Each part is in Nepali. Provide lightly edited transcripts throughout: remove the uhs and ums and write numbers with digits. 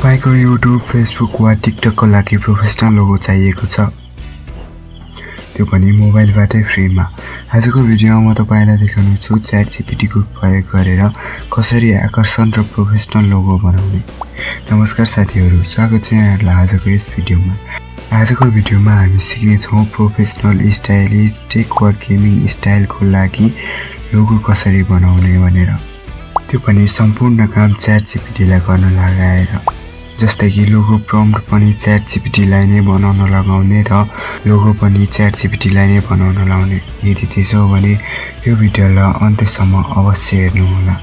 तपाईको YouTube, Facebook वा TikTok को लागि प्रोफेसनल लोगो चाहिएको छ, त्यो पनि मोबाइलबाटै फ्रीमा। आजको भिडियोमा म तपाईलाई देखाउनु छु ChatGPT को प्रयोग गरेर कसरी आकर्षक र प्रोफेसनल लोगो बनाउने। नमस्कार साथीहरु, स्वागत छ यहाँहरुलाई आजको यस भिडियोमा। आजको भिडियोमा हामी सिक्ने छौं प्रोफेसनल स्टाइलिश टेक वा गेमिङ स्टाइलको लागि लोगो कसरी बनाउने भनेर। त्यो पनि सम्पूर्ण काम ChatGPT लाई गर्न लगाएर। जस्तै कि लोगो प्रम्प्ट पनि ChatGPT लाई नै बनाउन लगाउने र लोगो पनि ChatGPT लाई नै बनाउन लाउने। यदि त्यसो हो भने यो भिडियोलाई अन्त्यसम्म अवश्य हेर्नु होला।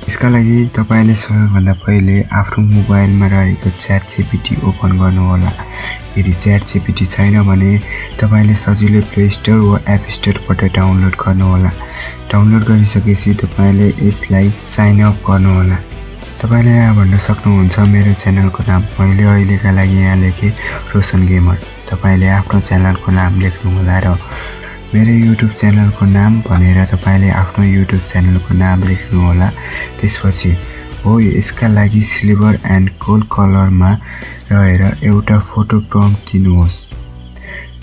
यसका लागि तपाईले सबैभन्दा पहिले आफ्नो मोबाइलमा रहेको ChatGPT ओपन गर्नु होला। यदि ChatGPT छैन भने तपाईले सजिलै प्ले स्टोर वा एप स्टोरबाट डाउनलोड गर्नु होला। डाउनलोड गरिसकेपछि तपाईले यसलाई साइन अप गर्नु होला। तपाईले यहाँ भन्न सक्नुहुन्छ मेरो च्यानलको नाम मैले अहिलेका लागि यहाँ लेखे रोशन गेमर। तपाईले आफ्नो च्यानलको नाम लेख्नु होला र मेरो YouTube च्यानलको नाम भनेर तपाईले आफ्नो YouTube च्यानलको नाम लेख्नु होला। त्यसपछि हो यसका लागि सिल्भर एन्ड गोल्ड कलरमा रहेर एउटा फोटो प्रम्प्ट दिनुहोस्।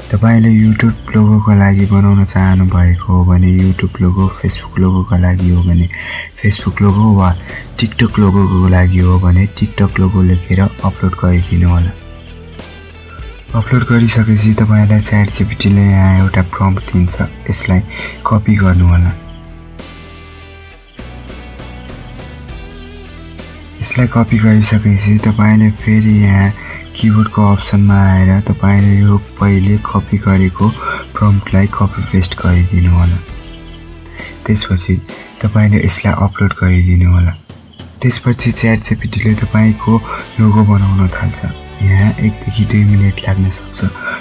तपाईले YouTube लोगोको लागि बनाउन चाहनु भएको हो भने YouTube लोगो, Facebook लोगोको लागि हो भने Facebook लोगो वा TikTok लोगोको लागि हो भने TikTok लोगो लेखेर अपलोड गरिदिनु होला। अपलोड गरिसकेपछि तपाईलाई ChatGPT ले यहाँ एउटा प्रम्प्ट दिन्छ, यसलाई कपी गर्नु होला। यसलाई कपी गरिसकेपछि तपाईले फेरि यहाँ कीबोर्डको अप्सनमा आएर तपाईले यो पहिले कपी गरेको प्रम्प्टलाई कपी पेस्ट गरिदिनु होला। त्यसपछि तपाईले यसलाई अपलोड गरिदिनु होला। त्यसपछि ChatGPT ले तपाईको लोगो बनाउन थाल्छ। यहाँ 1 देखि 2 मिनेट लाग्न सक्छ।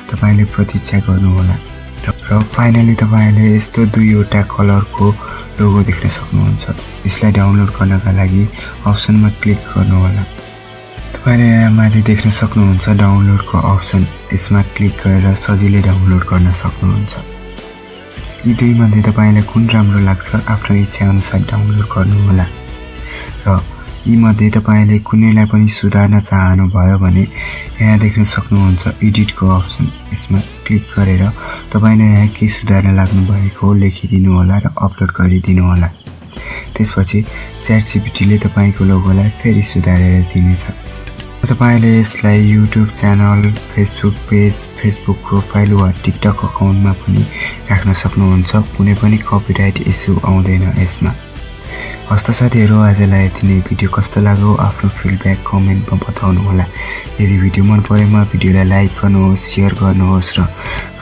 तपाईले प्रतीक्षा गर्नु होला र फाइनली तपाईले यस्तो दुईवटा कलरको लोगो देख्न सक्नुहुन्छ। यसलाई डाउनलोड गर्नका लागि अप्सनमा क्लिक गर्नु होला। तपाईले यहाँ माथि देख्न सक्नुहुन्छ डाउनलोडको अप्सन। यसमा क्लिक गरेर सजिलै डाउनलोड गर्न सक्नुहुन्छ। यी दुई मध्ये तपाईलाई कुन राम्रो लाग्छ आफ्नो इच्छा अनुसार डाउनलोड गर्नु होला र यी मध्ये तपाईले कुनैलाई पनि सुधार्न चाहनु भयो भने यहाँ देख्न सक्नुहुन्छ एडिटको अप्सन। यसमा क्लिक गरेर तपाईले यहाँ के सुधार्न लाग्नु भएको लेखिदिनु होला र अपलोड गरिदिनु होला। त्यसपछि ChatGPT ले तपाईको लोगोलाई फेरि सुधारेर दिनेछ। तपाईले यसलाई YouTube channel, Facebook page, Facebook profile वा TikTok अकाउन्टमा पनि राख्न सक्नुहुन्छ। कुनै पनि कपिराइट इस्यु आउँदैन यसमा। हस्त साथीहरु, आजलाई यति नै। भिडियो कस्तो लाग्यो आफ्नो फिडब्याक कमेन्टमा बताउनु होला। यदि भिडियो मन परेमा भिडियोलाई लाइक गर्नुहोस्, शेयर गर्नुहोस् र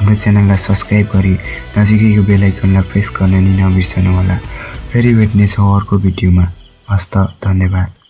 हाम्रो च्यानललाई सब्स्क्राइब गरी नजिकैको बेल आइकनलाई प्रेस गर्न नि नबिर्सनु होला। फेरि भेट्ने छौं अर्को भिडियोमा। हस्त, धन्यवाद।